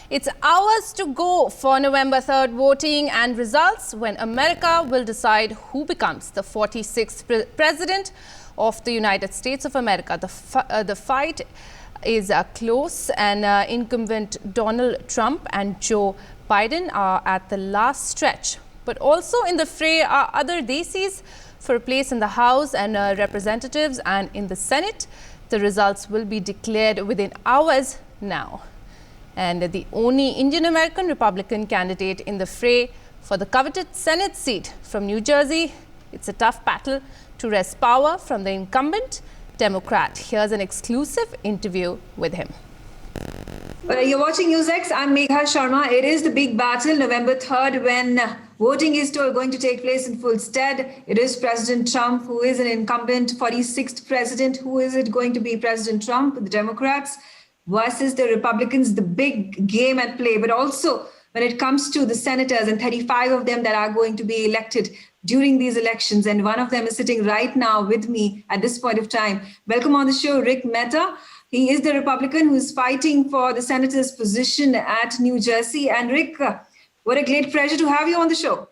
It's hours to go for November 3rd voting and results when America will decide who becomes the 46th president of the United States of America. The fight is close, and incumbent Donald Trump and Joe Biden are at the last stretch. But also in the fray are other Desis for a place in the House and Representatives and in the Senate. The results will be declared within hours now. And the only Indian American Republican candidate in the fray for the coveted Senate seat from New Jersey. It's a tough battle to wrest power from the incumbent Democrat. Here's an exclusive interview with him. You're watching NewsX. I'm Megha Sharma. It is the big battle, November 3rd, when voting is still going to take place in full stead. It is President Trump, who is an incumbent 46th president. Who is it going to be? President Trump, the Democrats, versus the Republicans, the big game at play. But also, when it comes to the senators, and 35 of them that are going to be elected during these elections, and one of them is sitting right now with me at this point of time. Welcome on the show, Rik Mehta. He is the Republican who is fighting for the senator's position at New Jersey. And Rik, what a great pleasure to have you on the show.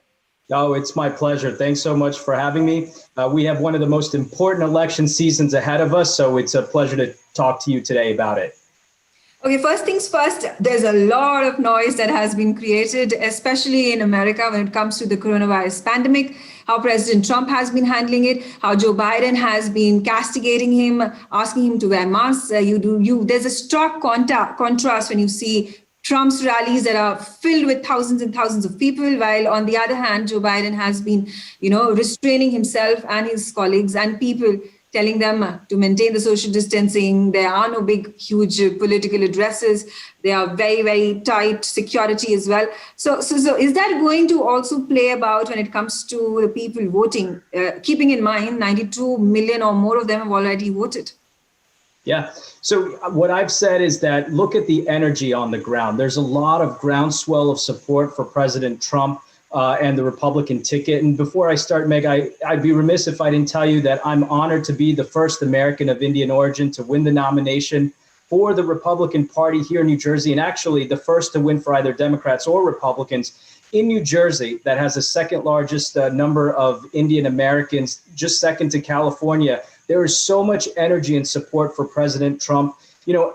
Oh, it's my pleasure. Thanks so much for having me. We have one of the most important election seasons ahead of us, so it's a pleasure to talk to you today about it. Okay, first things first, there's a lot of noise that has been created, especially in America when it comes to the coronavirus pandemic, how President Trump has been handling it, how Joe Biden has been castigating him, asking him to wear masks. There's a stark contrast when you see Trump's rallies that are filled with thousands and thousands of people, while on the other hand, Joe Biden has been, restraining himself and his colleagues and people, telling them to maintain the social distancing. There are no big, huge political addresses. They are very, very tight security as well. So is that going to also play about when it comes to the people voting, keeping in mind 92 million or more of them have already voted? Yeah. So what I've said is that look at the energy on the ground. There's a lot of groundswell of support for President Trump and the Republican ticket. And before I start, Meg, I'd be remiss if I didn't tell you that I'm honored to be the first American of Indian origin to win the nomination for the Republican Party here in New Jersey, and actually the first to win for either Democrats or Republicans in New Jersey that has the second largest number of Indian Americans, just second to California. There is so much energy and support for President Trump.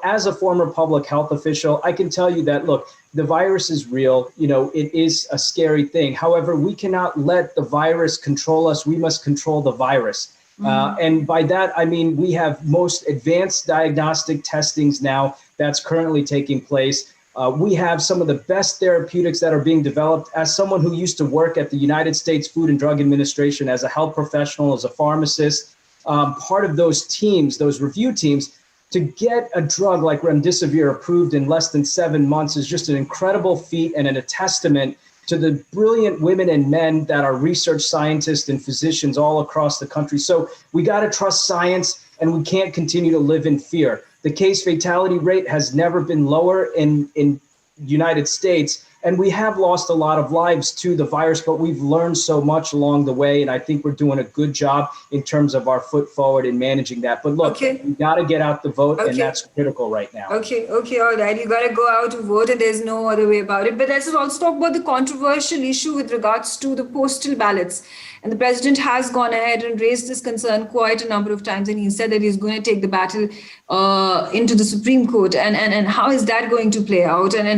As a former public health official, I can tell you that, look, the virus is real. It is a scary thing. However, we cannot let the virus control us. We must control the virus. And by that, I mean, we have most advanced diagnostic testings now that's currently taking place. We have some of the best therapeutics that are being developed. As someone who used to work at the United States Food and Drug Administration as a health professional, as a pharmacist, part of those teams, those review teams, to get a drug like remdesivir approved in less than 7 months is just an incredible feat and a testament to the brilliant women and men that are research scientists and physicians all across the country. So we got to trust science, and we can't continue to live in fear. The case fatality rate has never been lower in United States, and we have lost a lot of lives to the virus, but we've learned so much along the way, and I think we're doing a good job in terms of our foot forward in managing that. But look, we got to get out the vote, and that's critical right now. Okay, all right. You got to go out to vote, and there's no other way about it. But let's also talk about the controversial issue with regards to the postal ballots. And the president has gone ahead and raised this concern quite a number of times, and he said that he's going to take the battle into the Supreme Court. And how is that going to play out? And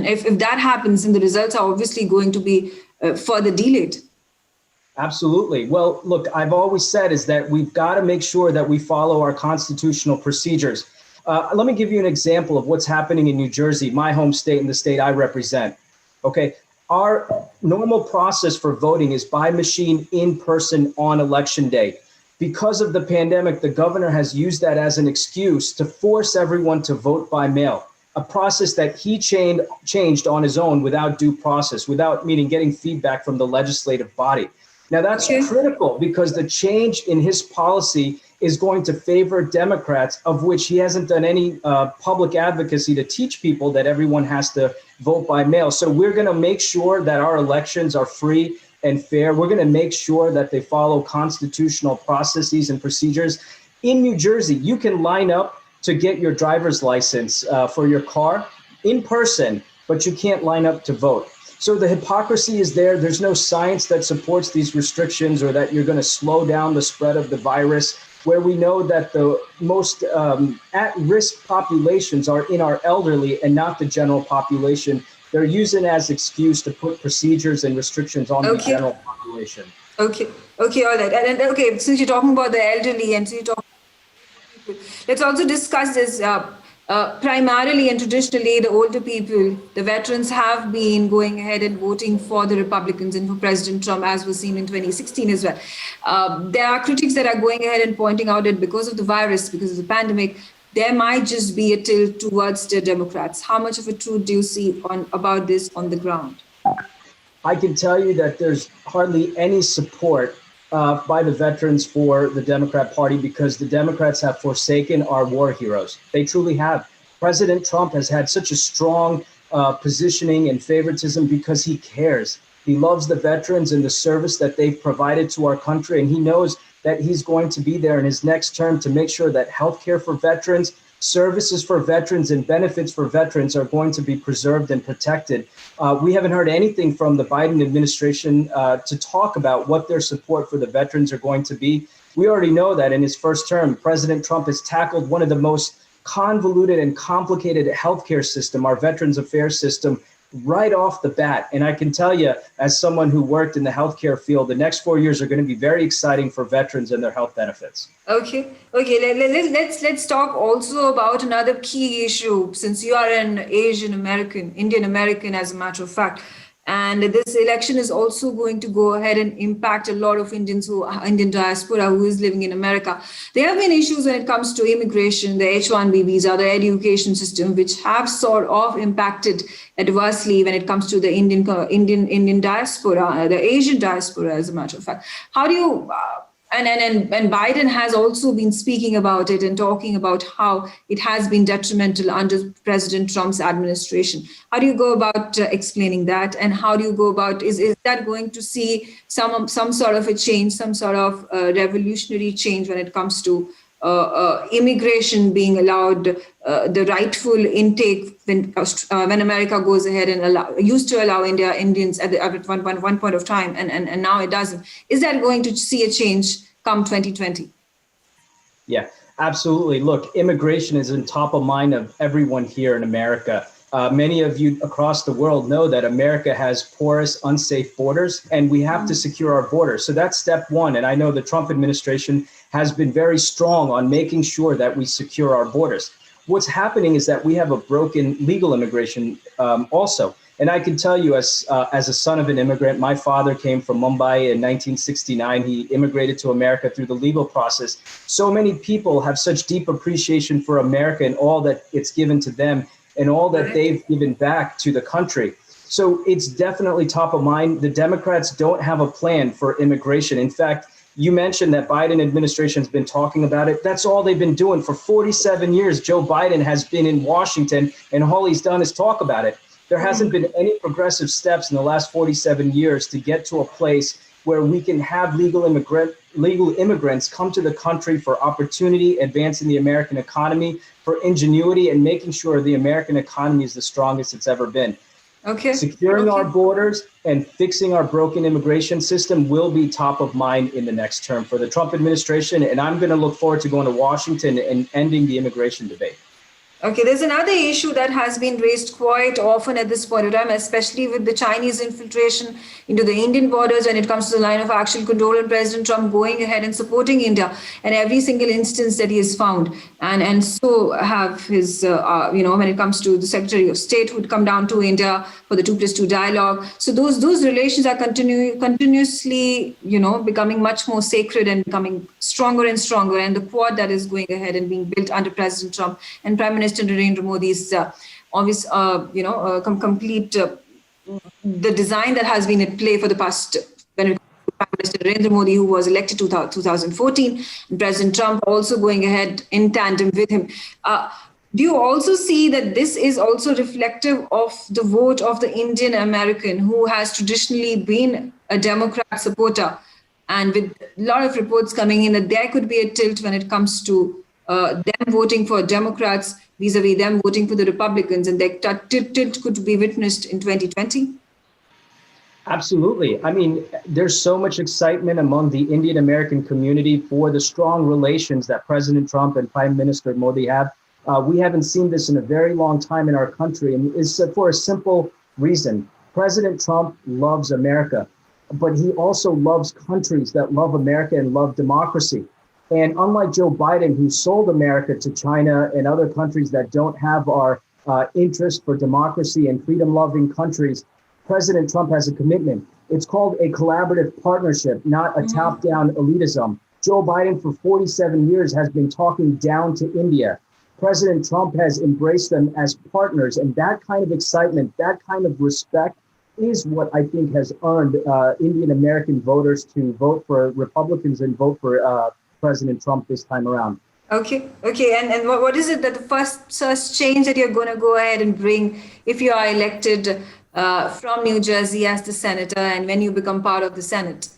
if that happens, then the results are obviously going to be further delayed. Absolutely. Well, look, I've always said is that we've got to make sure that we follow our constitutional procedures. Let me give you an example of what's happening in New Jersey, my home state and the state I represent. Okay. Our normal process for voting is by machine in person on election day. Because of the pandemic, the governor has used that as an excuse to force everyone to vote by mail, a process that he changed on his own without due process, without getting feedback from the legislative body. Now, that's critical because the change in his policy is going to favor Democrats, of which he hasn't done any public advocacy to teach people that everyone has to vote by mail. So we're going to make sure that our elections are free and fair. We're going to make sure that they follow constitutional processes and procedures. In New Jersey, you can line up to get your driver's license for your car in person but you can't line up to vote. So the hypocrisy is there. There's no science that supports these restrictions or that you're going to slow down the spread of the virus, where we know that the most at-risk populations are in our elderly and not the general population. They're using it as excuse to put procedures and restrictions on the general population. Okay, all right. And okay, since you're talking about the elderly and so you're talking about people, let's also discuss this. Primarily and traditionally, the older people, the veterans, have been going ahead and voting for the Republicans and for President Trump, as was seen in 2016 as well. There are critics that are going ahead and pointing out that because of the virus, because of the pandemic, there might just be a tilt towards the Democrats. How much of a truth do you see about this on the ground? I can tell you that there's hardly any support by the veterans for the Democrat Party because the Democrats have forsaken our war heroes. They truly have. President Trump has had such a strong positioning and favoritism because he cares. He loves the veterans and the service that they've provided to our country, and he knows that he's going to be there in his next term to make sure that healthcare for veterans, services for veterans, and benefits for veterans are going to be preserved and protected. We haven't heard anything from the Biden administration to talk about what their support for the veterans are going to be. We already know that in his first term, President Trump has tackled one of the most convoluted and complicated healthcare system, our Veterans Affairs system, right off the bat. And I can tell you, as someone who worked in the healthcare field, the next 4 years are going to be very exciting for veterans and their health benefits. Okay. Let's talk also about another key issue, since you are an Asian American, Indian American, as a matter of fact. And this election is also going to go ahead and impact a lot of Indian diaspora who is living in America. There have been issues when it comes to immigration, the H-1B visa, the education system, which have sort of impacted adversely when it comes to the Indian diaspora, the Asian diaspora, as a matter of fact. How do you... And Biden has also been speaking about it and talking about how it has been detrimental under President Trump's administration. How do you go about explaining that? And how do you go about, is that going to see some sort of a change, some sort of revolutionary change when it comes to immigration being allowed, the rightful intake when America goes ahead and used to allow Indians at one point of time, and now it doesn't. Is that going to see a change come 2020? Yeah, absolutely. Look, immigration is in top of mind of everyone here in America. Many of you across the world know that America has porous, unsafe borders, and we have to secure our borders. So that's step one. And I know the Trump administration has been very strong on making sure that we secure our borders. What's happening is that we have a broken legal immigration also. And I can tell you, as a son of an immigrant, my father came from Mumbai in 1969. He immigrated to America through the legal process. So many people have such deep appreciation for America and all that it's given to them and all that they've given back to the country. So it's definitely top of mind. The Democrats don't have a plan for immigration. In fact, you mentioned that Biden administration has been talking about it. That's all they've been doing for 47 years. Joe Biden has been in Washington, and all he's done is talk about it. There hasn't been any progressive steps in the last 47 years to get to a place where we can have legal immigrants come to the country for opportunity, advancing the American economy, for ingenuity, and making sure the American economy is the strongest it's ever been. Okay. Securing our borders and fixing our broken immigration system will be top of mind in the next term for the Trump administration. And I'm going to look forward to going to Washington and ending the immigration debate. Okay, there's another issue that has been raised quite often at this point in time, especially with the Chinese infiltration into the Indian borders when it comes to the line of actual control, and President Trump going ahead and supporting India in every single instance that he has found. And so have his, when it comes to the Secretary of State who would come down to India for the 2+2 dialogue. So those relations are continuously, becoming much more sacred and becoming stronger and stronger. And the Quad that is going ahead and being built under President Trump and Prime Minister Narendra Modi's complete the design that has been at play for the past, when it comes to Prime Minister Narendra Modi, who was elected 2014, and President Trump also going ahead in tandem with him. Do you also see that this is also reflective of the vote of the Indian American who has traditionally been a Democrat supporter, and with a lot of reports coming in that there could be a tilt when it comes to them voting for Democrats vis-a-vis them voting for the Republicans, and their tilt could be witnessed in 2020? Absolutely. I mean, there's so much excitement among the Indian American community for the strong relations that President Trump and Prime Minister Modi have. We haven't seen this in a very long time in our country, and it's for a simple reason. President Trump loves America, but he also loves countries that love America and love democracy. And unlike Joe Biden, who sold America to China and other countries that don't have our interest for democracy and freedom-loving countries, President Trump has a commitment. It's called a collaborative partnership, not a top-down elitism. Joe Biden for 47 years has been talking down to India. President Trump has embraced them as partners, and that kind of excitement, that kind of respect is what I think has earned Indian American voters to vote for Republicans and vote for President Trump this time around. Okay. And what is it that the first change that you're going to go ahead and bring if you are elected from New Jersey as the senator and when you become part of the Senate?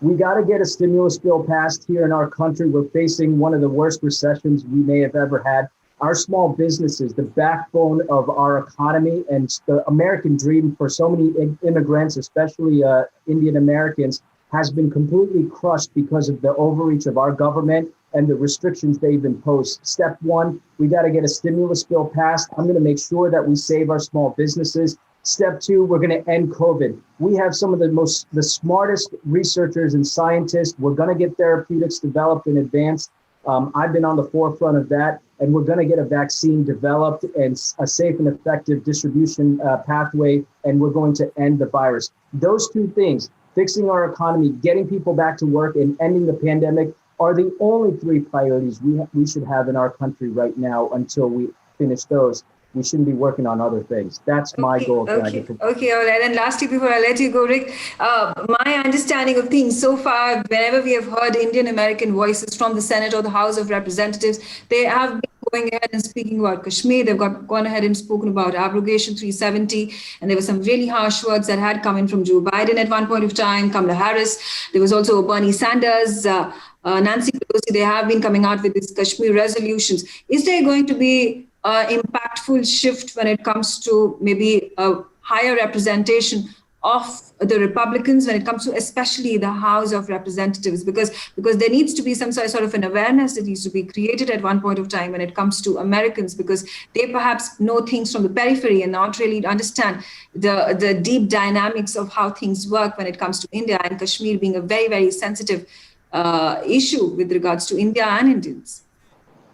We got to get a stimulus bill passed here in our country. We're facing one of the worst recessions we may have ever had. Our small businesses, the backbone of our economy and the American dream for so many immigrants, especially Indian Americans, has been completely crushed because of the overreach of our government and the restrictions they've imposed. Step one, we got to get a stimulus bill passed. I'm going to make sure that we save our small businesses. Step two, we're going to end COVID. We have some of the smartest researchers and scientists. We're going to get therapeutics developed in advance. I've been on the forefront of that, and we're going to get a vaccine developed and a safe and effective distribution pathway, and we're going to end the virus. Those two things, fixing our economy, getting people back to work, and ending the pandemic, are the only three priorities we should have in our country right now. Until we finish those, we shouldn't be working on other things. That's my goal. Okay, all right. And lastly, before I let you go, Rik, my understanding of things so far, whenever we have heard Indian American voices from the Senate or the House of Representatives, they have been going ahead and speaking about Kashmir. They've gone ahead and spoken about abrogation 370. And there were some really harsh words that had come in from Joe Biden at one point of time, Kamala Harris. There was also Bernie Sanders, Nancy Pelosi. They have been coming out with these Kashmir resolutions. Is there going to be impactful shift when it comes to maybe a higher representation of the Republicans when it comes to especially the House of Representatives, because there needs to be some sort of an awareness that needs to be created at one point of time when it comes to Americans, because they perhaps know things from the periphery and not really understand the deep dynamics of how things work when it comes to India, and Kashmir being a very, very sensitive issue with regards to India and Indians.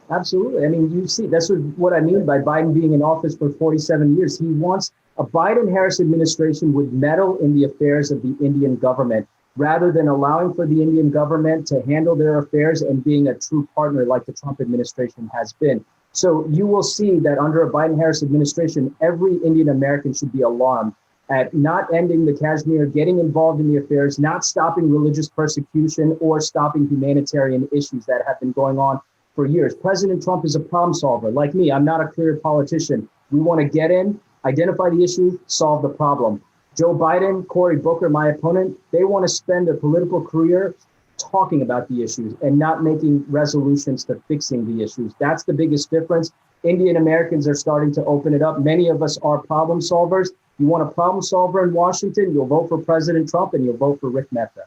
Absolutely. I mean, you see, that's what I mean by Biden being in office for 47 years. He wants a Biden-Harris administration would meddle in the affairs of the Indian government rather than allowing for the Indian government to handle their affairs and being a true partner like the Trump administration has been. So you will see that under a Biden-Harris administration, every Indian American should be alarmed at not ending the Kashmir, getting involved in the affairs, not stopping religious persecution or stopping humanitarian issues that have been going on for years. President Trump is a problem solver. Like me, I'm not a career politician. We want to get in, identify the issue, solve the problem. Joe Biden, Cory Booker, my opponent, they want to spend their political career talking about the issues and not making resolutions to fixing the issues. That's the biggest difference. Indian Americans are starting to open it up. Many of us are problem solvers. You want a problem solver in Washington, you'll vote for President Trump and you'll vote for Rik Mehta.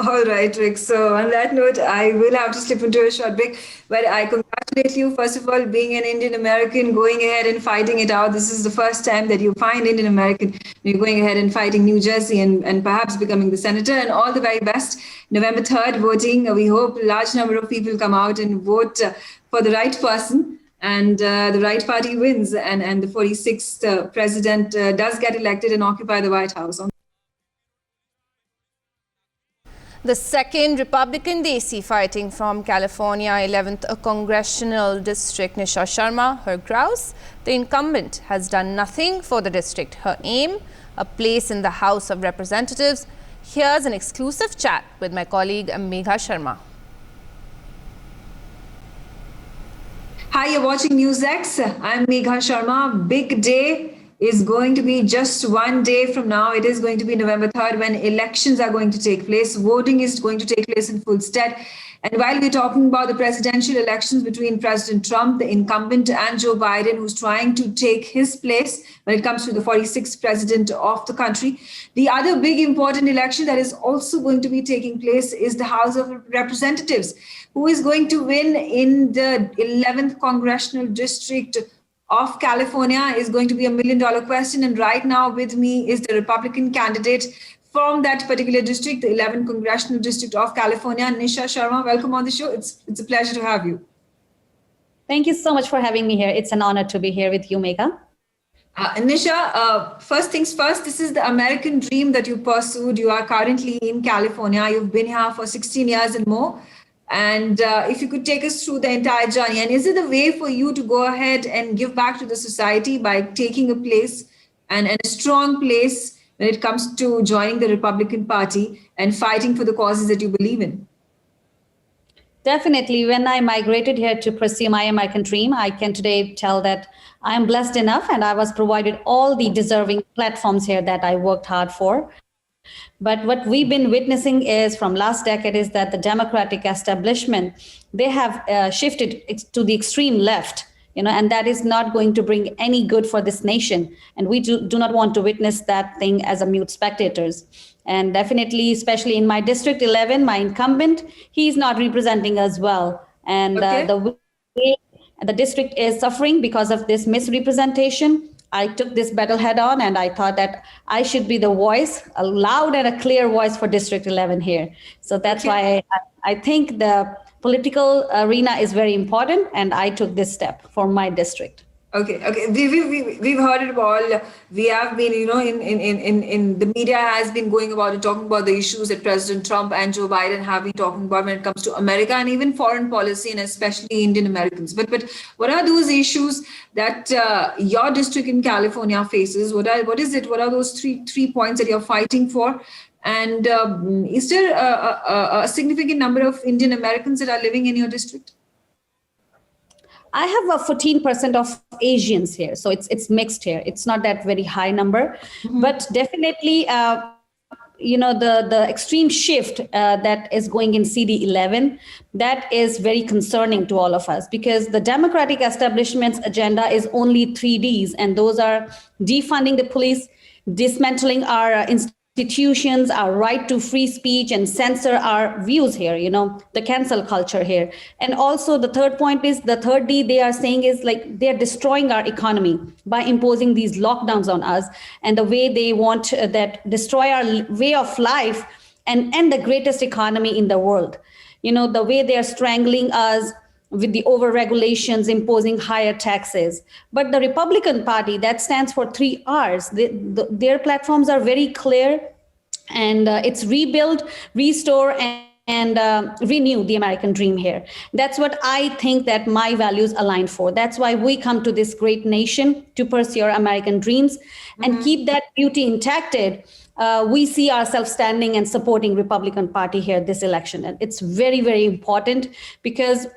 All right, Rik. So on that note, I will have to slip into a short break, but I congratulate you, first of all, being an Indian American, going ahead and fighting it out. This is the first time that you find Indian American, you're going ahead and fighting New Jersey and perhaps becoming the senator, and all the very best. November 3rd, voting. We hope a large number of people come out and vote for the right person, and the right party wins, and the 46th president does get elected and occupy the White House. The second Republican Desis fighting from California 11th Congressional District, Nisha Sharma, her grouse. The incumbent has done nothing for the district. Her aim, a place in the House of Representatives. Here's an exclusive chat with my colleague Megha Sharma. Hi, you're watching NewsX. I'm Megha Sharma. Big day is going to be just one day from now. It is going to be November 3rd when elections are going to take place. Voting is going to take place in full stead. And while we're talking about the presidential elections between President Trump, the incumbent, and Joe Biden, who's trying to take his place when it comes to the 46th president of the country, the other big important election that is also going to be taking place is the House of Representatives. Who is going to win in the 11th congressional district of California is going to be $1 million question. And right now with me is the Republican candidate from that particular district, the 11th congressional district of California, Nisha Sharma. Welcome on the show. It's a pleasure to have you. Thank you so much for having me here. It's an honor to be here with you, Megha. Nisha, first things first, this is the American dream that you pursued. You are currently in California. You've been here for 16 years and more. And if you could take us through the entire journey, and is it a way for you to go ahead and give back to the society by taking a place and a strong place when it comes to joining the Republican Party and fighting for the causes that you believe in? Definitely. When I migrated here to pursue my American dream, I can today tell that I am blessed enough and I was provided all the deserving platforms here that I worked hard for. But what we've been witnessing is from last decade is that the Democratic establishment, they have shifted to the extreme left, and that is not going to bring any good for this nation. And we do not want to witness that thing as a mute spectators. And definitely, especially in my District 11, my incumbent, he's not representing us well. And the way the district is suffering because of this misrepresentation, I took this battle head on, and I thought that I should be the voice, a loud and a clear voice for District 11 here. So that's why I think the political arena is very important, and I took this step for my district. Okay. We've heard it all. We have been, in the media has been going about it, talking about the issues that President Trump and Joe Biden have been talking about when it comes to America and even foreign policy, and especially Indian Americans. But what are those issues that your district in California faces? What is it? What are those three points that you're fighting for? And is there a significant number of Indian Americans that are living in your district? I have a 14% of Asians here, so it's mixed here. It's not that very high number, but definitely, the extreme shift that is going in CD 11, that is very concerning to all of us, because the Democratic establishment's agenda is only 3 Ds, and those are defunding the police, dismantling our institutions, our right to free speech, and censor our views here, the cancel culture here. And also the third point is, the third D they are saying is like they're destroying our economy by imposing these lockdowns on us, and the way they want that destroy our way of life and end the greatest economy in the world. The way they are strangling us with the over-regulations, imposing higher taxes. But the Republican Party, that stands for 3 Rs, their platforms are very clear, and it's rebuild, restore, and renew the American dream here. That's what I think that my values align for. That's why we come to this great nation to pursue our American dreams and keep that beauty intact. We see ourselves standing and supporting Republican Party here this election. And it's very, very important, because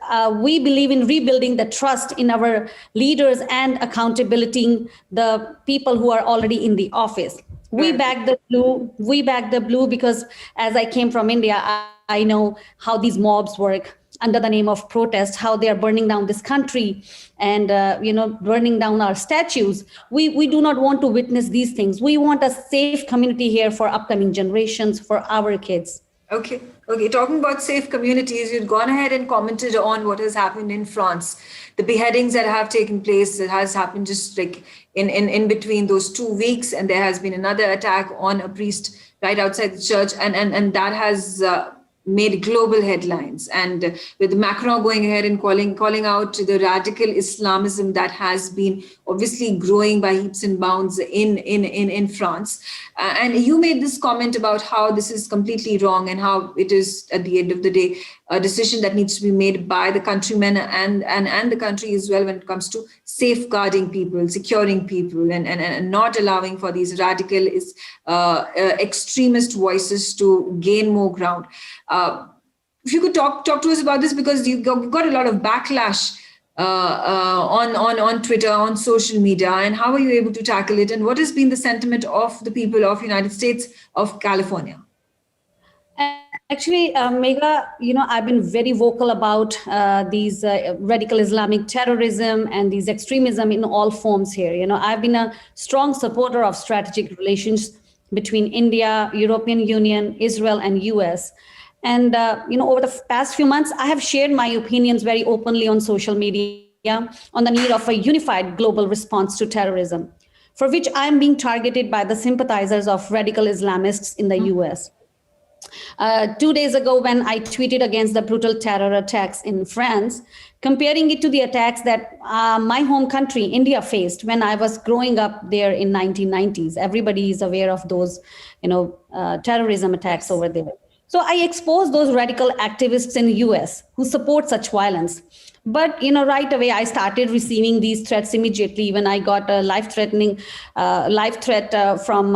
we believe in rebuilding the trust in our leaders and accountability the people who are already in the office. We back the blue because as I came from India, I know how these mobs work under the name of protest, how they are burning down this country and, burning down our statues. We do not want to witness these things. We want a safe community here for upcoming generations, for our kids. Okay. Talking about safe communities, you've gone ahead and commented on what has happened in France, the beheadings that have taken place. That has happened just like in between those 2 weeks, and there has been another attack on a priest right outside the church, and that has made global headlines. And with Macron going ahead and calling out to the radical Islamism that has been obviously growing by heaps and bounds in France. And you made this comment about how this is completely wrong, and how it is, at the end of the day, a decision that needs to be made by the countrymen and the country as well, when it comes to safeguarding people, securing people, and not allowing for these radical extremist voices to gain more ground. If you could talk to us about this, because you got a lot of backlash on Twitter, on social media, and how are you able to tackle it? And what has been the sentiment of the people of United States of California? Actually, Megha, I've been very vocal about these radical Islamic terrorism and these extremism in all forms here. I've been a strong supporter of strategic relations between India, European Union, Israel, and US. And, over the past few months, I have shared my opinions very openly on social media on the need of a unified global response to terrorism, for which I am being targeted by the sympathizers of radical Islamists in the US. 2 days ago, when I tweeted against the brutal terror attacks in France, comparing it to the attacks that my home country, India, faced when I was growing up there in 1990s. Everybody is aware of those, terrorism attacks over there. So I exposed those radical activists in the US who support such violence. But right away I started receiving these threats immediately when I got a life threat from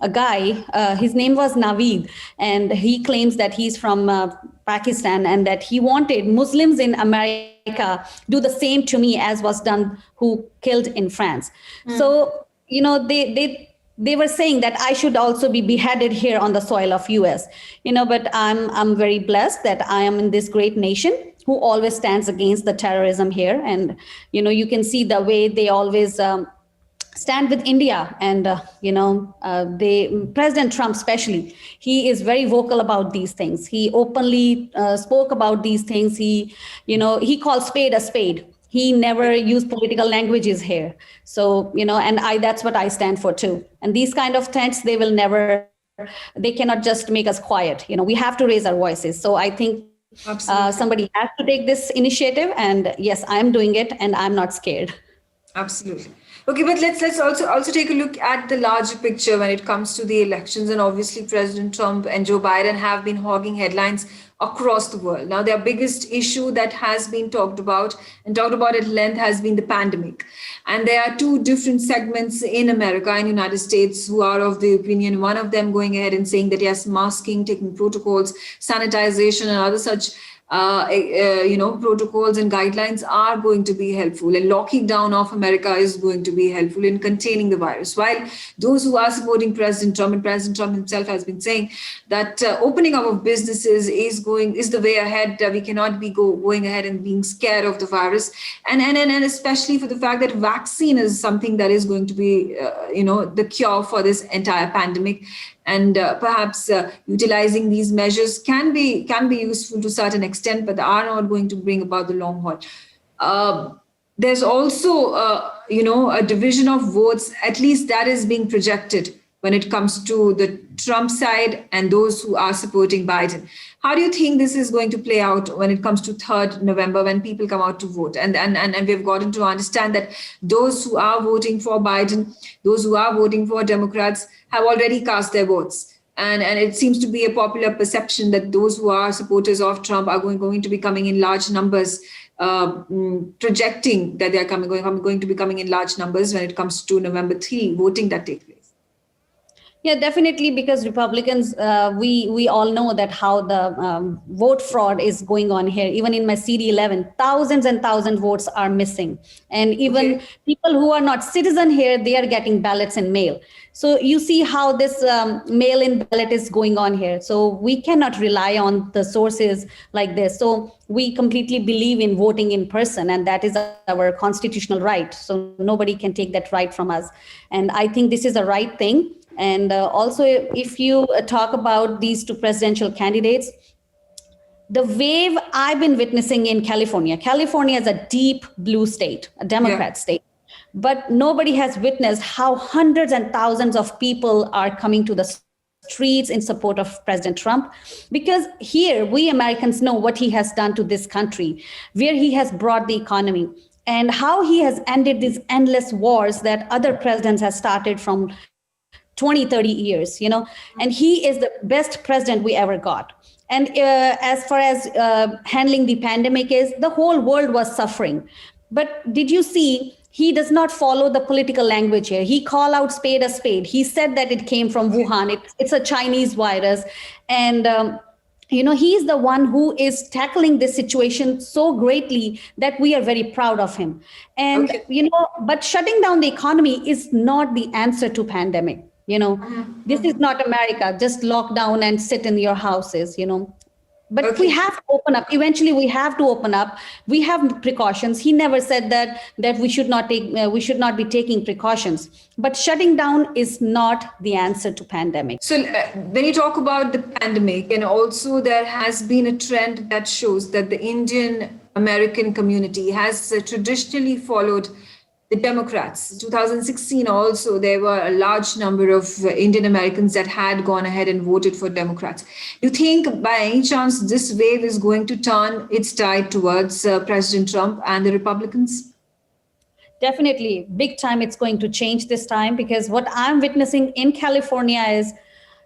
a guy. His name was Naveed, and he claims that he's from Pakistan and that he wanted Muslims in America do the same to me as was done who killed in France. So they were saying that I should also be beheaded here on the soil of US. But I'm very blessed that I am in this great nation who always stands against the terrorism here. And, you can see the way they always stand with India. And, President Trump especially, he is very vocal about these things. He openly spoke about these things. He calls spade a spade. He never used political languages here. So, and that's what I stand for too. And these kind of threats, they cannot just make us quiet. We have to raise our voices. So I think somebody has to take this initiative, and yes, I'm doing it, and I'm not scared. Absolutely. Okay, but let's also take a look at the larger picture when it comes to the elections. And obviously, President Trump and Joe Biden have been hogging headlines across the world. Now, their biggest issue that has been talked about at length has been the pandemic. And there are two different segments in America and United States who are of the opinion, one of them going ahead and saying that yes, masking, taking protocols, sanitization, and other such protocols and guidelines are going to be helpful, and locking down of America is going to be helpful in containing the virus. While those who are supporting President Trump, and President Trump himself has been saying that opening up of businesses is the way ahead. We cannot be going ahead and being scared of the virus, and especially for the fact that vaccine is something that is going to be the cure for this entire pandemic. And perhaps utilizing these measures can be useful to a certain extent, but are not going to bring about the long haul. There's also, a division of votes, at least that is being projected when it comes to the Trump side and those who are supporting Biden. How do you think this is going to play out when it comes to 3rd November when people come out to vote? And we've gotten to understand that those who are voting for Biden, those who are voting for Democrats have already cast their votes. And it seems to be a popular perception that those who are supporters of Trump are going to be coming in large numbers, projecting that they're going to be coming in large numbers when it comes to November 3 voting that takes place. Yeah, definitely, because Republicans, we all know that how the vote fraud is going on here. Even in my CD11, thousands and thousands votes are missing. And even people who are not citizen here, they are getting ballots in mail. So you see how this mail-in ballot is going on here. So we cannot rely on the sources like this. So we completely believe in voting in person, and that is our constitutional right. So nobody can take that right from us. And I think this is the right thing. And also, if you talk about these two presidential candidates, the wave I've been witnessing in California is a deep blue state, a Democrat state. But nobody has witnessed how hundreds and thousands of people are coming to the streets in support of President Trump. Because here, we Americans know what he has done to this country, where he has brought the economy, and how he has ended these endless wars that other presidents have started from 20, 30 years, and he is the best president we ever got. And as far as handling the pandemic is, the whole world was suffering. But did you see, he does not follow the political language here. He called out spade a spade. He said that it came from Wuhan. It's a Chinese virus. And, he's the one who is tackling this situation so greatly that we are very proud of him. And, but shutting down the economy is not the answer to pandemic. This is not America. Just lock down and sit in your houses. But we have to open up. Eventually, we have to open up. We have precautions. He never said that we should not be taking precautions. But shutting down is not the answer to pandemic. So when you talk about the pandemic, and also there has been a trend that shows that the Indian American community has traditionally followed the Democrats. 2016 also, there were a large number of Indian Americans that had gone ahead and voted for Democrats. Do you think by any chance this wave is going to turn its tide towards President Trump and the Republicans? Definitely, big time it's going to change this time, because what I'm witnessing in California is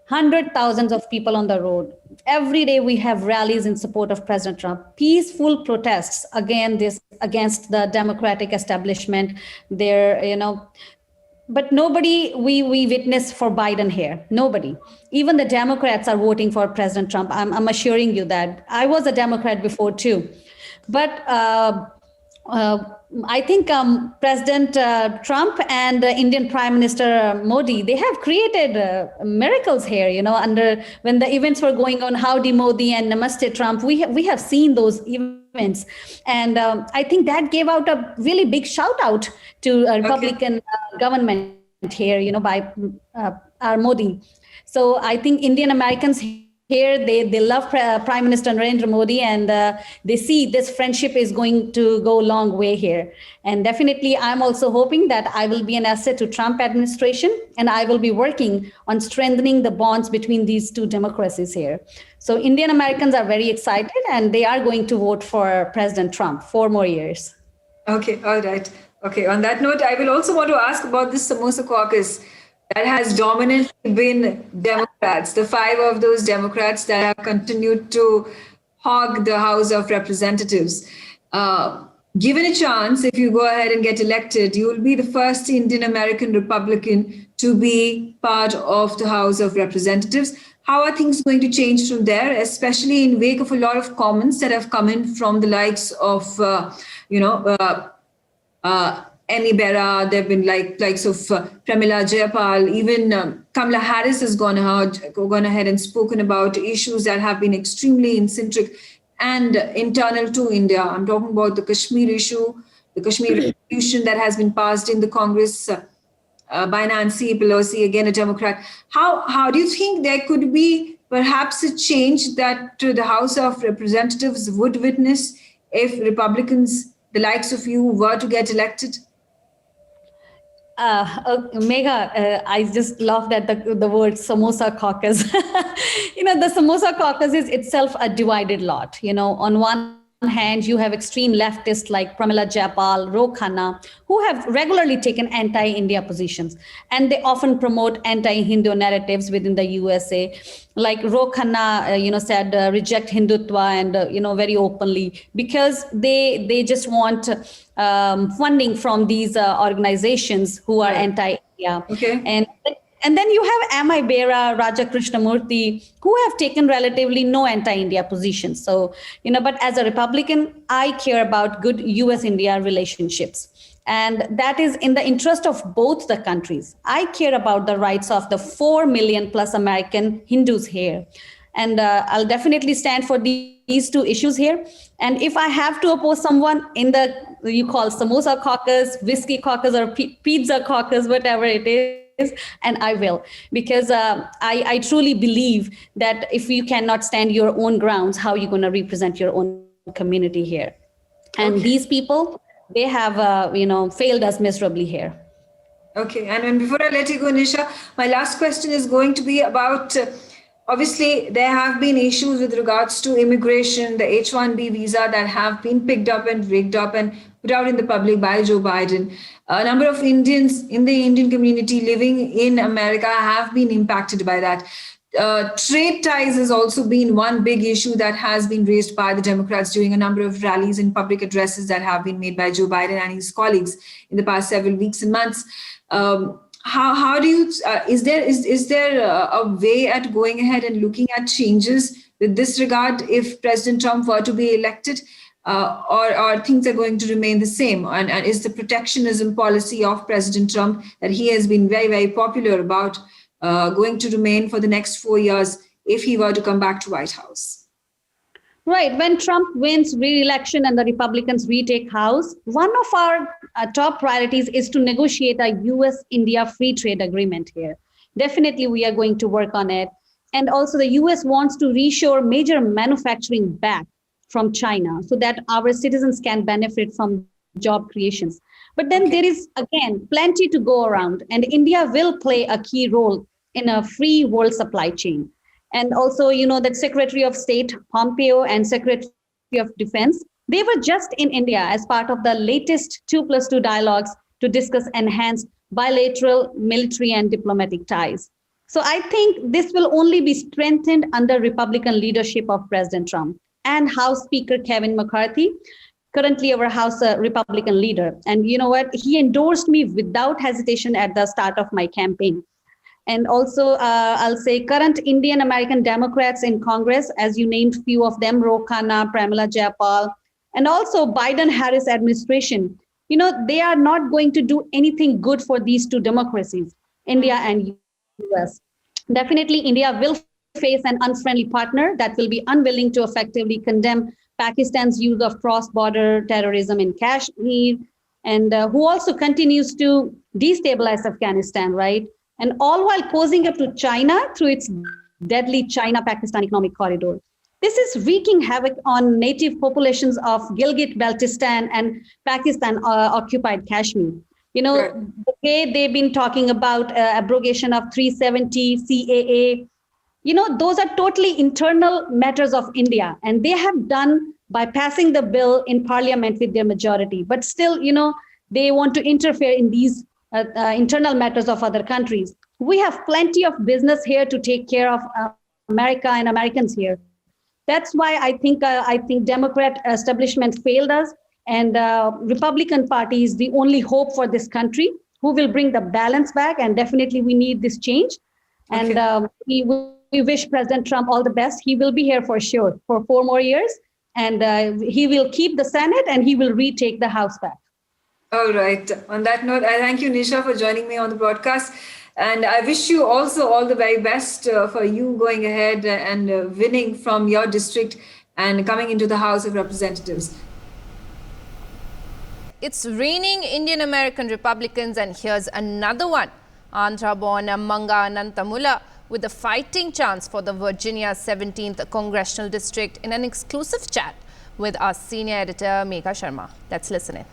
hundreds of thousands of people on the road. Every day we have rallies in support of President Trump, peaceful protests against the Democratic establishment there, but nobody we witness for Biden here. Nobody. Even the Democrats are voting for President Trump. I'm assuring you that. I was a Democrat before too. But I think President Trump and Indian Prime Minister Modi, they have created miracles here, when the events were going on, Howdy Modi and Namaste Trump, we have seen those events. And I think that gave out a really big shout out to a Republican government here, by our Modi. So I think Indian Americans here, they love Prime Minister Narendra Modi, and they see this friendship is going to go a long way here. And definitely, I'm also hoping that I will be an asset to Trump administration, and I will be working on strengthening the bonds between these two democracies here. So Indian Americans are very excited, and they are going to vote for President Trump 4 more years. Okay, all right. Okay, on that note, I will also want to ask about this Samosa caucus that has dominantly been Democrats, the 5 of those Democrats that have continued to hog the House of Representatives. Given a chance, if you go ahead and get elected, you will be the first Indian American Republican to be part of the House of Representatives. How are things going to change from there, especially in wake of a lot of comments that have come in from the likes of, Amy Bera, there have been likes of Pramila Jayapal, even Kamala Harris has gone ahead and spoken about issues that have been extremely eccentric and internal to India. I'm talking about the Kashmir issue, the Kashmir resolution that has been passed in the Congress by Nancy Pelosi, again a Democrat. How do you think there could be perhaps a change that the House of Representatives would witness if Republicans, the likes of you, were to get elected? Megha, I just love that the word Samosa caucus. The Samosa caucus is itself a divided lot. On one hand, you have extreme leftists like Pramila Jayapal, Ro Khanna, who have regularly taken anti-India positions, and they often promote anti-Hindu narratives within the USA. Like Ro Khanna, said reject Hindutva, and very openly, because they just want funding from these organizations who are anti-India. Okay. And then you have Amy Bera, Raja Krishnamurthy, who have taken relatively no anti-India positions. So, but as a Republican, I care about good US-India relationships. And that is in the interest of both the countries. I care about the rights of the 4 million plus American Hindus here. And I'll definitely stand for these 2 issues here. And if I have to oppose someone in the, you call Samosa caucus, whiskey caucus, or pizza caucus, whatever it is, and I will, because I truly believe that if you cannot stand your own grounds, how are you going to represent your own community here? And these people, they have, failed us miserably here. Okay. And before I let you go, Nisha, my last question is going to be about, obviously, there have been issues with regards to immigration, the H-1B visa that have been picked up and rigged up and put out in the public by Joe Biden. A number of Indians in the Indian community living in America have been impacted by that. Trade ties has also been one big issue that has been raised by the Democrats during a number of rallies and public addresses that have been made by Joe Biden and his colleagues in the past several weeks and months. How do you, is there a way at going ahead and looking at changes with this regard if President Trump were to be elected? Or things are going to remain the same? And is the protectionism policy of President Trump that he has been very, very popular about going to remain for the next 4 years if he were to come back to White House? Right. When Trump wins re-election and the Republicans retake House, one of our top priorities is to negotiate a US-India free trade agreement here. Definitely, we are going to work on it. And also the US wants to reshore major manufacturing back from China so that our citizens can benefit from job creations. But then there is, again, plenty to go around. And India will play a key role in a free world supply chain. And also, that Secretary of State Pompeo and Secretary of Defense, they were just in India as part of the latest 2+2 dialogues to discuss enhanced bilateral military and diplomatic ties. So I think this will only be strengthened under Republican leadership of President Trump and House Speaker Kevin McCarthy, currently our House Republican leader. And you know what? He endorsed me without hesitation at the start of my campaign. And also, I'll say current Indian American Democrats in Congress, as you named few of them, Ro Khanna, Pramila Jayapal, and also Biden-Harris administration, they are not going to do anything good for these two democracies, India and US. Definitely, India will face an unfriendly partner that will be unwilling to effectively condemn Pakistan's use of cross-border terrorism in Kashmir, and who also continues to destabilize Afghanistan, right? And all while posing up to China through its deadly China-Pakistan economic corridor. This is wreaking havoc on native populations of Gilgit-Baltistan and Pakistan-occupied Kashmir. The way they've been talking about abrogation of 370 CAA, those are totally internal matters of India. And they have done by passing the bill in parliament with their majority. But still, they want to interfere in these internal matters of other countries. We have plenty of business here to take care of America and Americans here. That's why I think Democrat establishment failed us, and Republican Party is the only hope for this country, who will bring the balance back. And definitely we need this change. And we wish President Trump all the best. He will be here for sure for 4 more years, and he will keep the Senate and he will retake the House back. All right. On that note, I thank you, Nisha, for joining me on the broadcast. And I wish you also all the very best for you going ahead and winning from your district and coming into the House of Representatives. It's raining Indian American Republicans, and here's another one. Andhra-born Manga Anantamula with a fighting chance for the Virginia 17th Congressional District in an exclusive chat with our senior editor, Megha Sharma. Let's listen in.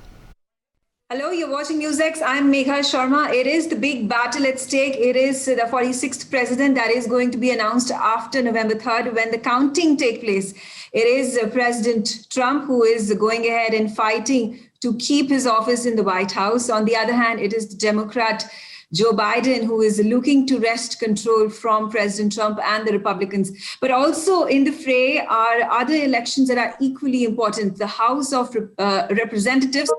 Hello, you're watching NewsX. I'm Megha Sharma. It is the big battle at stake. It is the 46th president that is going to be announced after November 3rd when the counting takes place. It is President Trump who is going ahead and fighting to keep his office in the White House. On the other hand, it is the Democrat Joe Biden who is looking to wrest control from President Trump and the Republicans. But also in the fray are other elections that are equally important. The House of Representatives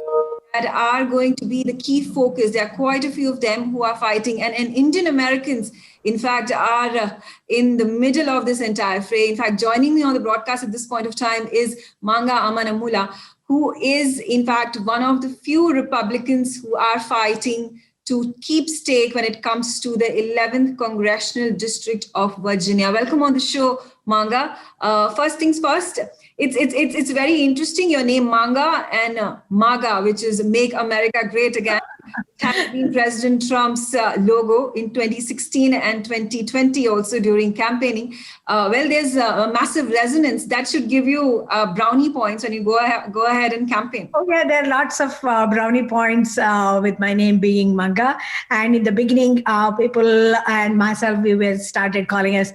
that are going to be the key focus. There are quite a few of them who are fighting, and Indian Americans, in fact, are in the middle of this entire fray. In fact, joining me on the broadcast at this point of time is Manga Amanamula, who is, in fact, one of the few Republicans who are fighting to keep stake when it comes to the 11th Congressional District of Virginia. Welcome on the show, Manga. First things first, it's very interesting. Your name Manga and MAGA, which is Make America Great Again, has been President Trump's logo in 2016 and 2020 also during campaigning. Well, there's a massive resonance that should give you brownie points when you go ahead and campaign. Oh yeah, there are lots of brownie points with my name being Manga. And in the beginning, people and myself, we started calling us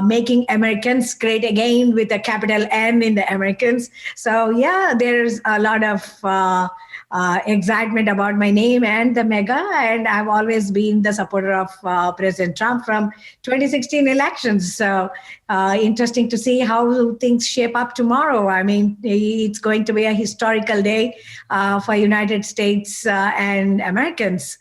Making Americans Great Again with a capital N in the Americans. So yeah, there's a lot of excitement about my name and the mega, and I've always been the supporter of President Trump from 2016 elections. So interesting to see how things shape up tomorrow. I mean, it's going to be a historical day for United States and Americans.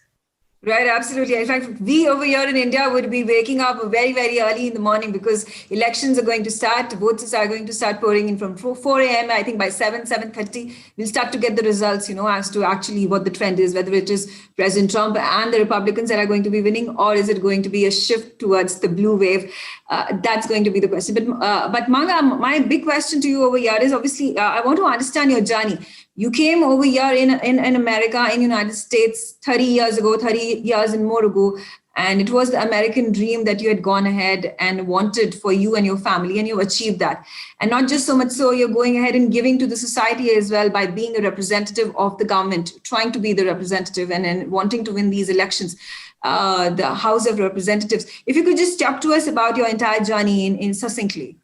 Right, absolutely. In fact, we over here in India would be waking up very, very early in the morning because elections are going to start. Votes are going to start pouring in from 4 a.m. I think by 7:30, we'll start to get the results, as to actually what the trend is, whether it is President Trump and the Republicans that are going to be winning, or is it going to be a shift towards the blue wave? That's going to be the question. But Manga, my big question to you over here is obviously, I want to understand your journey. You came over here in America, in United States, 30 years ago, 30 years and more ago. And it was the American dream that you had gone ahead and wanted for you and your family, and you achieved that. And not just so much so, you're going ahead and giving to the society as well by being a representative of the government, trying to be the representative and wanting to win these elections, the House of Representatives. If you could just talk to us about your entire journey in succinctly.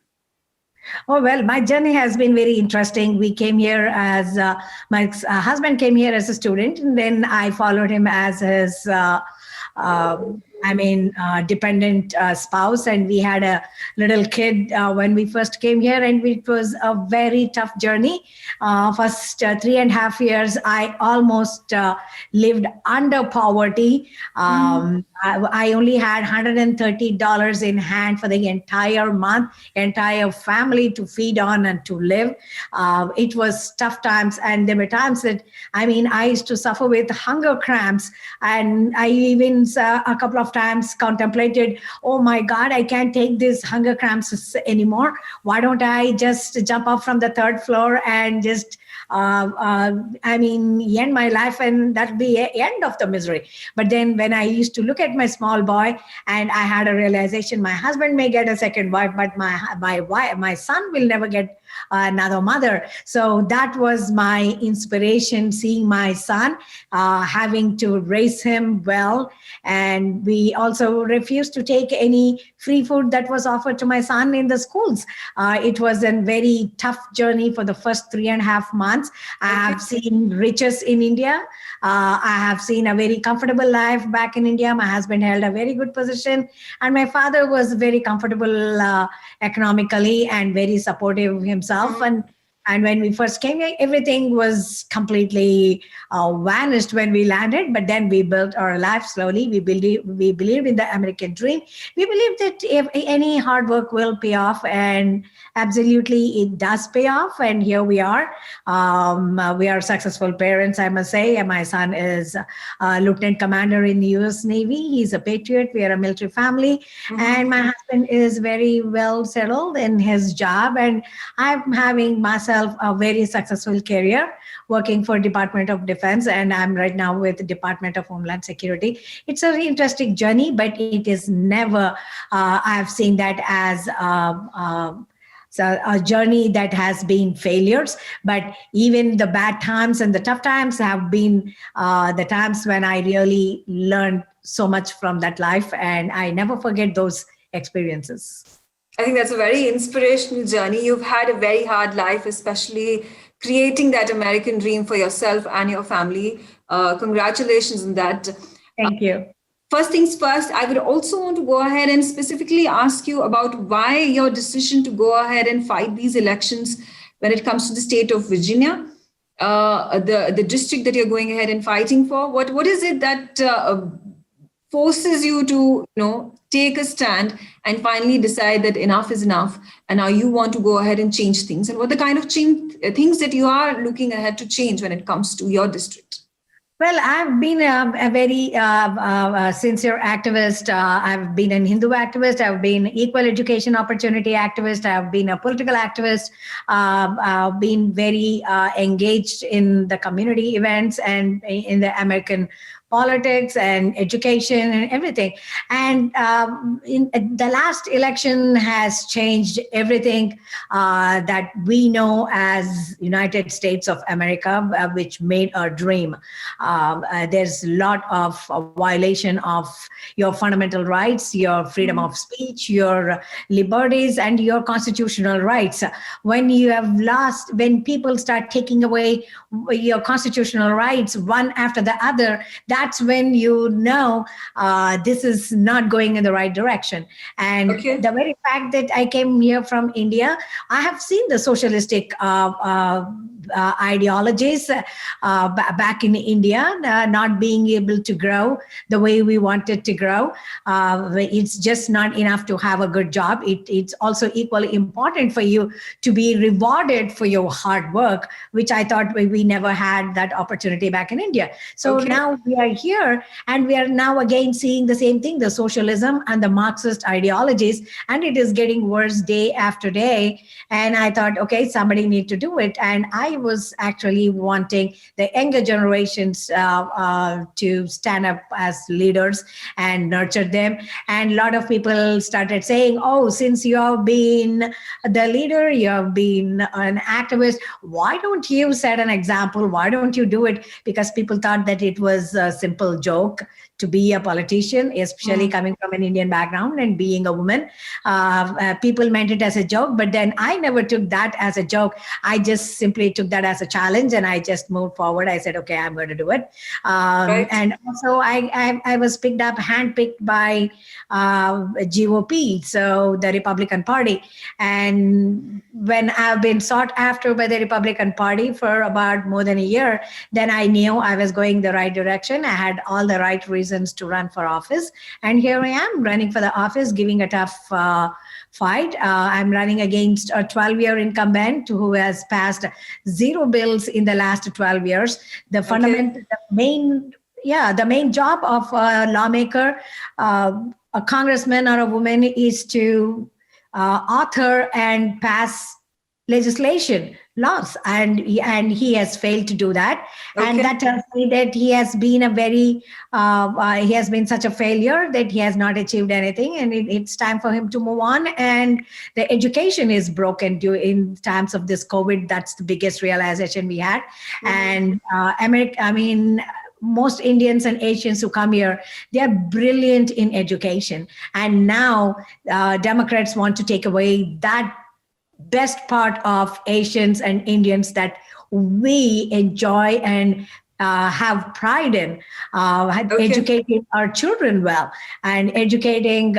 Oh, well, my journey has been very interesting. We came here as my husband came here as a student, and then I followed him as his dependent spouse, and we had a little kid when we first came here, and it was a very tough journey. First 3.5 years, I almost lived under poverty. I only had $130 in hand for the entire month, entire family to feed on and to live. It was tough times, and there were times that I used to suffer with hunger cramps, and I even a couple of times contemplated, oh my God, I can't take these hunger cramps anymore. Why don't I just jump up from the 3rd floor and just end my life, and that'll be the end of the misery. But then when I used to look at my small boy, and I had a realization, my husband may get a second wife, but my son will never get another mother. So that was my inspiration, seeing my son, having to raise him well. And we also refused to take any free food that was offered to my son in the schools. It was a very tough journey for the first 3.5 months. I have seen riches in India. I have seen a very comfortable life back in India. My husband held a very good position, and my father was very comfortable economically and very supportive himself. And when we first came here, everything was completely vanished when we landed. But then we built our life slowly. We believed in the American dream. We believe that if any hard work will pay off, and absolutely it does pay off. And here we are. We are successful parents, I must say. And my son is a lieutenant commander in the U.S. Navy. He's a patriot. We are a military family. And my husband is very well settled in his job. And I'm having myself a very successful career working for Department of Defense, and I'm right now with the Department of Homeland Security. It's a very interesting journey, but it is never, I've seen that as a journey that has been failures, but even the bad times and the tough times have been the times when I really learned so much from that life, and I never forget those experiences. I think that's a very inspirational journey. You've had a very hard life, especially creating that American dream for yourself and your family. Congratulations on that. Thank you. First things first, I would also want to go ahead and specifically ask you about why your decision to go ahead and fight these elections when it comes to the state of Virginia, the district that you're going ahead and fighting for. What is it that forces you to take a stand and finally decide that enough is enough, and now you want to go ahead and change things, and what the kind of things that you are looking ahead to change when it comes to your district? Well, I've been a very sincere activist. I've been an Hindu activist. I've been equal education opportunity activist. I've been a political activist. I've been very engaged in the community events and in the American politics and education and everything. And in the last election has changed everything that we know as United States of America, which made our dream. There's a lot of violation of your fundamental rights, your freedom of speech, your liberties, and your constitutional rights. When people start taking away your constitutional rights one after the other, that's when you know this is not going in the right direction. And Okay. the very fact that I came here from India, I have seen the socialistic ideologies back in India, not being able to grow the way we wanted to grow. It's just not enough to have a good job. It's also equally important for you to be rewarded for your hard work, which I thought we never had that opportunity back in India. So now we are here, and we are now again seeing the same thing, the socialism and the Marxist ideologies, and it is getting worse day after day. And I thought, okay, somebody need to do it. And I was actually wanting the younger generations to stand up as leaders and nurture them. And a lot of people started saying, oh, since you have been the leader, you have been an activist, why don't you set an example? Why don't you do it? Because people thought that it was a simple joke to be a politician, especially coming from an Indian background and being a woman. People meant it as a joke, but then I never took that as a joke. I just simply took that as a challenge, and I just moved forward. I said, okay, I'm going to do it. And also I was handpicked by GOP, so the Republican Party. And when I've been sought after by the Republican Party for about more than a year, then I knew I was going the right direction. I had all the right reasons to run for office. And here I am running for the office, giving a tough fight. I'm running against a 12-year incumbent who has passed 0 bills in the last 12 years. The main job of a lawmaker, a congressman or a woman, is to author and pass legislation, laws, and he has failed to do that. And that tells me that he has been such a failure that he has not achieved anything, and it's time for him to move on. And the education is broken in times of this COVID. That's the biggest realization we had. And most Indians and Asians who come here, they are brilliant in education. And now Democrats want to take away that best part of Asians and Indians that we enjoy and have pride in, educating our children well, and educating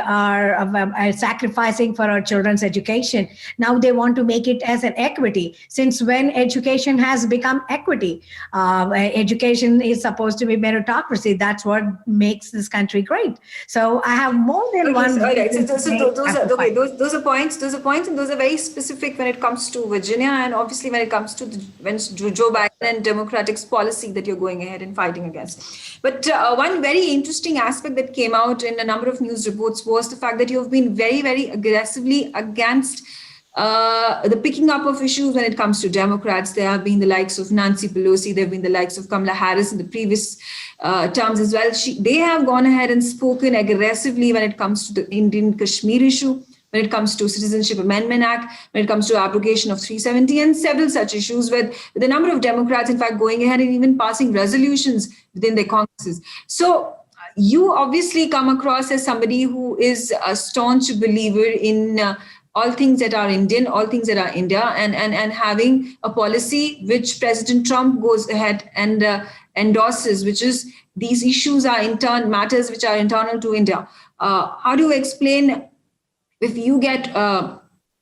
sacrificing for our children's education. Now they want to make it as an equity. Since when education has become equity? Education is supposed to be meritocracy. That's what makes this country great. So I have more than one. Those are points, and those are very specific when it comes to Virginia, and obviously when it comes to Joe Biden and Democratic's policy that you're going ahead and fighting against. But one very interesting aspect that came out in a number of news reports was the fact that you have been very, very aggressively against the picking up of issues when it comes to Democrats. There have been the likes of Nancy Pelosi, there have been the likes of Kamala Harris in the previous terms as well. They have gone ahead and spoken aggressively when it comes to the Indian Kashmir issue, when it comes to Citizenship Amendment Act, when it comes to abrogation of 370, and several such issues, with a number of Democrats, in fact, going ahead and even passing resolutions within their Congresses. So you obviously come across as somebody who is a staunch believer in all things that are Indian, all things that are India, and having a policy which President Trump goes ahead and endorses, which is these issues are matters which are internal to India. How do you explain, if you get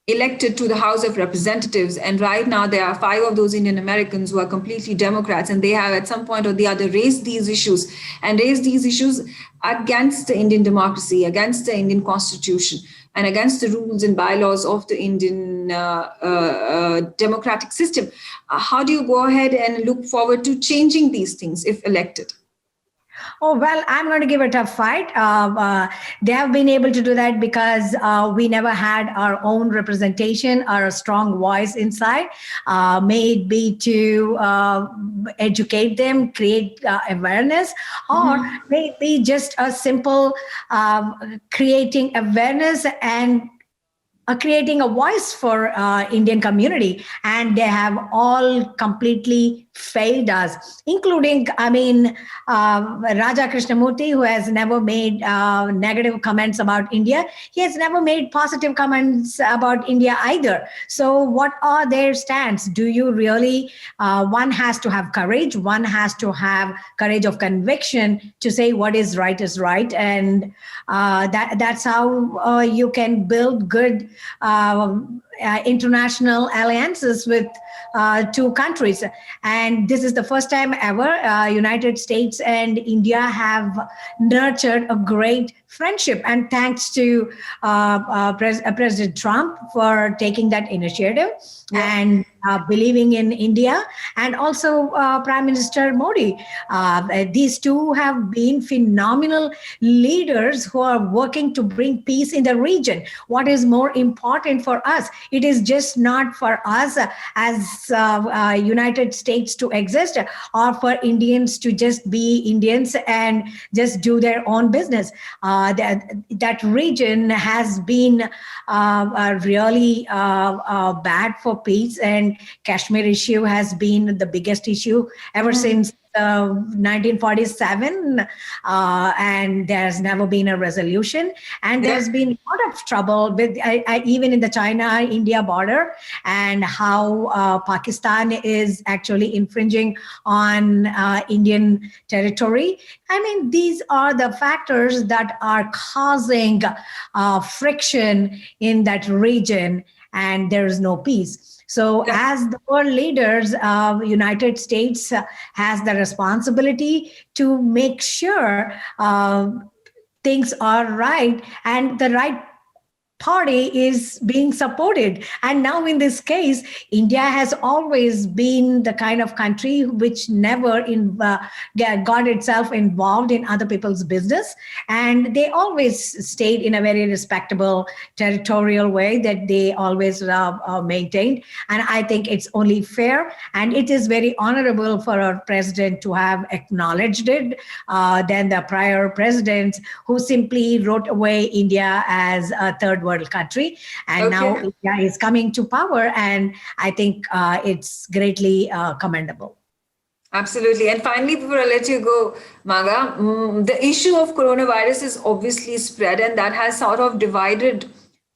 elected to the House of Representatives, and right now there are 5 of those Indian Americans who are completely Democrats, and they have at some point or the other raised these issues against the Indian democracy, against the Indian Constitution, and against the rules and bylaws of the Indian democratic system. How do you go ahead and look forward to changing these things if elected? Oh, well, I'm going to give it a fight. They have been able to do that because we never had our own representation or a strong voice inside. May it be to educate them, create awareness, or may it be just a simple creating awareness and creating a voice for Indian community. And they have all completely failed us, including, Raja Krishnamurti, who has never made negative comments about India. He has never made positive comments about India either. So what are their stands? Do you really, one has to have courage, one has to have courage of conviction to say what is right, and that's how you can build good international alliances with two countries. And this is the first time ever United States and India have nurtured a great friendship. And thanks to President Trump for taking that initiative and believing in India, and also Prime Minister Modi. These two have been phenomenal leaders who are working to bring peace in the region. What is more important for us? It is just not for us as United States to exist, or for Indians to just be Indians and just do their own business. That region has been really bad for peace, and Kashmir issue has been the biggest issue ever since 1947, and there's never been a resolution. And there's been a lot of trouble with even in the China-India border, and how Pakistan is actually infringing on Indian territory. I mean, these are the factors that are causing friction in that region, and there is no peace. So as the world leaders, United States has the responsibility to make sure things are right and the right party is being supported. And now in this case, India has always been the kind of country which never got itself involved in other people's business. And they always stayed in a very respectable territorial way that they always maintained. And I think it's only fair, and it is very honorable for our president to have acknowledged it than the prior presidents who simply wrote away India as a third world country. And now India is coming to power, and I think it's greatly commendable. Absolutely. And finally, before I let you go, Maga, the issue of coronavirus is obviously spread, and that has sort of divided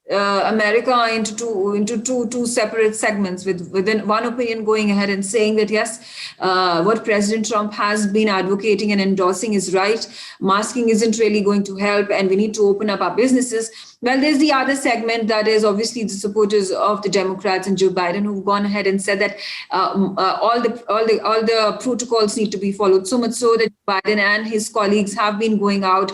America into two separate segments, within one opinion going ahead and saying that yes, what President Trump has been advocating and endorsing is right. Masking isn't really going to help, and we need to open up our businesses. Well, there's the other segment that is obviously the supporters of the Democrats and Joe Biden, who've gone ahead and said that all the protocols need to be followed. So much so that Biden and his colleagues have been going out,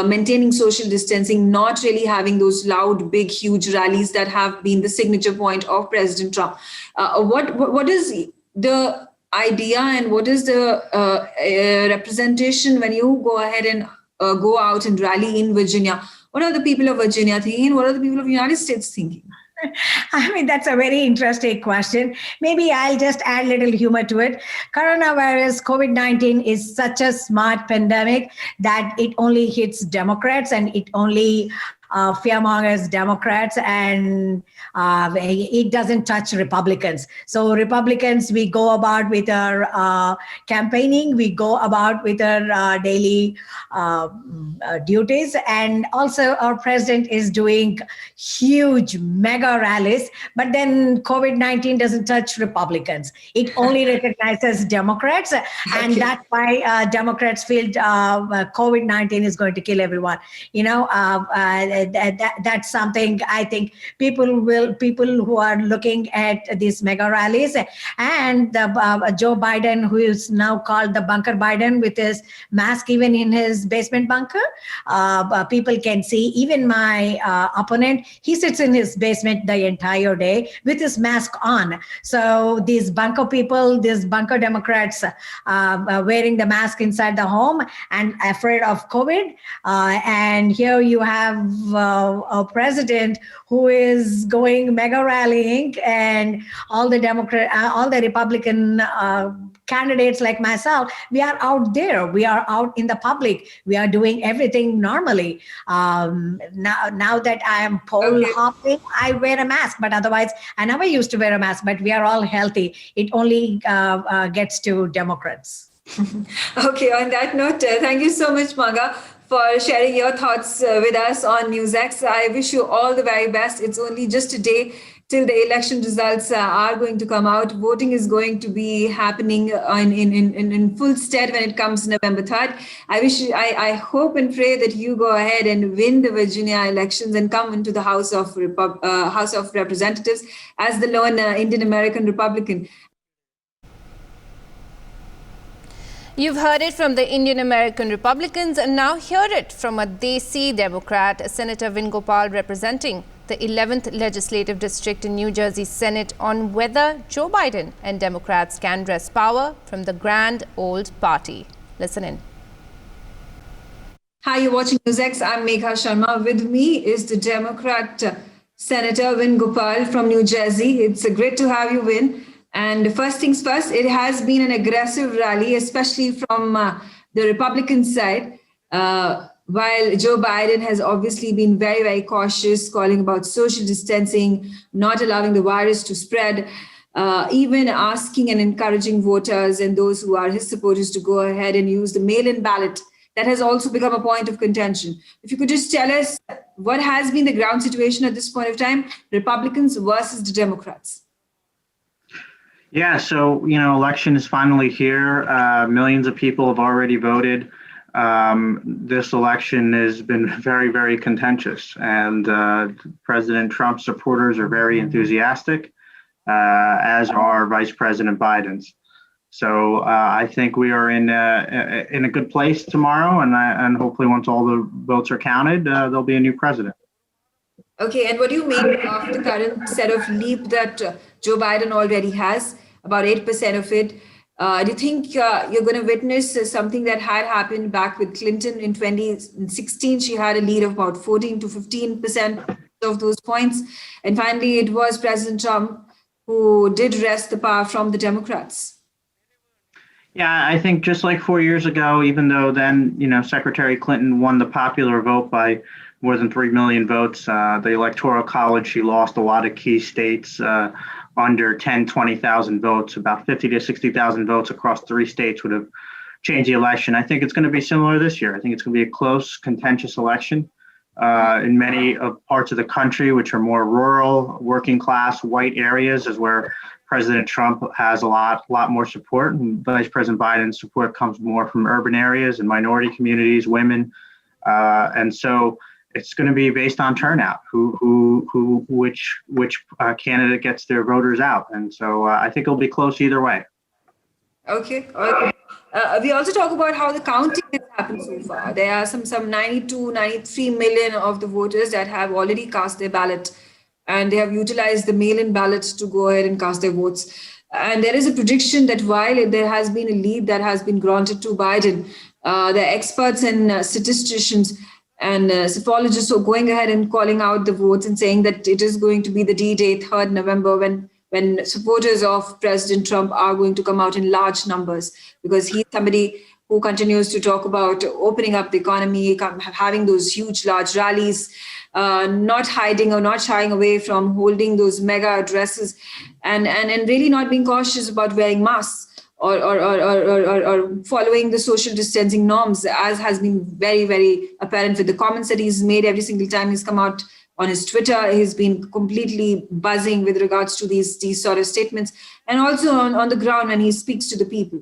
maintaining social distancing, not really having those loud, big, huge rallies that have been the signature point of President Trump. What is the idea, and what is the representation when you go ahead and go out and rally in Virginia? What are the people of Virginia thinking? What are the people of the United States thinking? I mean, that's a very interesting question. Maybe I'll just add a little humor to it. Coronavirus, COVID-19 is such a smart pandemic that it only hits Democrats, and it only fearmongers Democrats, and it doesn't touch Republicans. So Republicans, we go about with our campaigning, we go about with our daily duties, and also our president is doing huge mega rallies, but then COVID-19 doesn't touch Republicans. It only recognizes Democrats, and that's why Democrats feel COVID-19 is going to kill everyone. You know, that's something I think people who are looking at these mega rallies, and Joe Biden, who is now called the bunker Biden, with his mask even in his basement bunker, people can see. Even my opponent, he sits in his basement the entire day with his mask on. So these bunker people, these bunker Democrats, wearing the mask inside the home and afraid of COVID, and here you have a president who is going mega rallying, and all the Republican candidates like myself, we are out there. We are out in the public. We are doing everything normally. Now that I am poll hopping, I wear a mask, but otherwise I never used to wear a mask. But we are all healthy. It only gets to Democrats. Okay, on that note, thank you so much, Manga, for sharing your thoughts with us on NewsX. I wish you all the very best. It's only just a day till the election results are going to come out. Voting is going to be happening in full stead when it comes November 3rd. I hope and pray that you go ahead and win the Virginia elections and come into the House of Representatives as the lone Indian American Republican. You've heard it from the Indian American Republicans, and now hear it from a Desi Democrat, Senator Vengopal, representing the 11th Legislative District in New Jersey Senate, on whether Joe Biden and Democrats can wrest power from the grand old party. Listen in. Hi, you're watching NewsX. I'm Megha Sharma. With me is the Democrat Senator Vengopal from New Jersey. It's great to have you, Vin. And first things first, it has been an aggressive rally, especially from the Republican side. While Joe Biden has obviously been very, very cautious, calling about social distancing, not allowing the virus to spread, even asking and encouraging voters and those who are his supporters to go ahead and use the mail-in ballot. That has also become a point of contention. If you could just tell us what has been the ground situation at this point of time, Republicans versus the Democrats. Yeah, so, election is finally here. Millions of people have already voted. This election has been very, very contentious, and President Trump's supporters are very enthusiastic, as are Vice President Biden's. So I think we are in a good place tomorrow, and hopefully once all the votes are counted, there'll be a new president. Okay, and what do you make of the current set of lead that Joe Biden already has, about 8% of it? Do you think you're going to witness something that had happened back with Clinton in 2016? She had a lead of about 14 to 15% of those points. And finally, it was President Trump who did wrest the power from the Democrats. Yeah, I think just like 4 years ago, even though then, Secretary Clinton won the popular vote by more than 3 million votes. The Electoral College, she lost a lot of key states under 10, 20,000 votes. About 50 to 60,000 votes across 3 states would have changed the election. I think it's going to be similar this year. I think it's going to be a close, contentious election. In many parts of the country, which are more rural, working class, white areas, is where President Trump has a lot more support. And Vice President Biden's support comes more from urban areas and minority communities, women. And so it's going to be based on turnout, which candidate gets their voters out. And so I think it'll be close either way. Okay. We also talk about how the counting has happened so far. There are some 92, 93 million of the voters that have already cast their ballot, and they have utilized the mail-in ballot to go ahead and cast their votes. And there is a prediction that while there has been a lead that has been granted to Biden, the experts and statisticians and psephologists are going ahead and calling out the votes and saying that it is going to be the D-Day, 3rd November, when supporters of President Trump are going to come out in large numbers, because he's somebody who continues to talk about opening up the economy, having those huge, large rallies, not hiding or not shying away from holding those mega addresses, and really not being cautious about wearing masks or following the social distancing norms, as has been very, very apparent with the comments that he's made every single time he's come out on his Twitter. He's been completely buzzing with regards to these sort of statements, and also on the ground when he speaks to the people.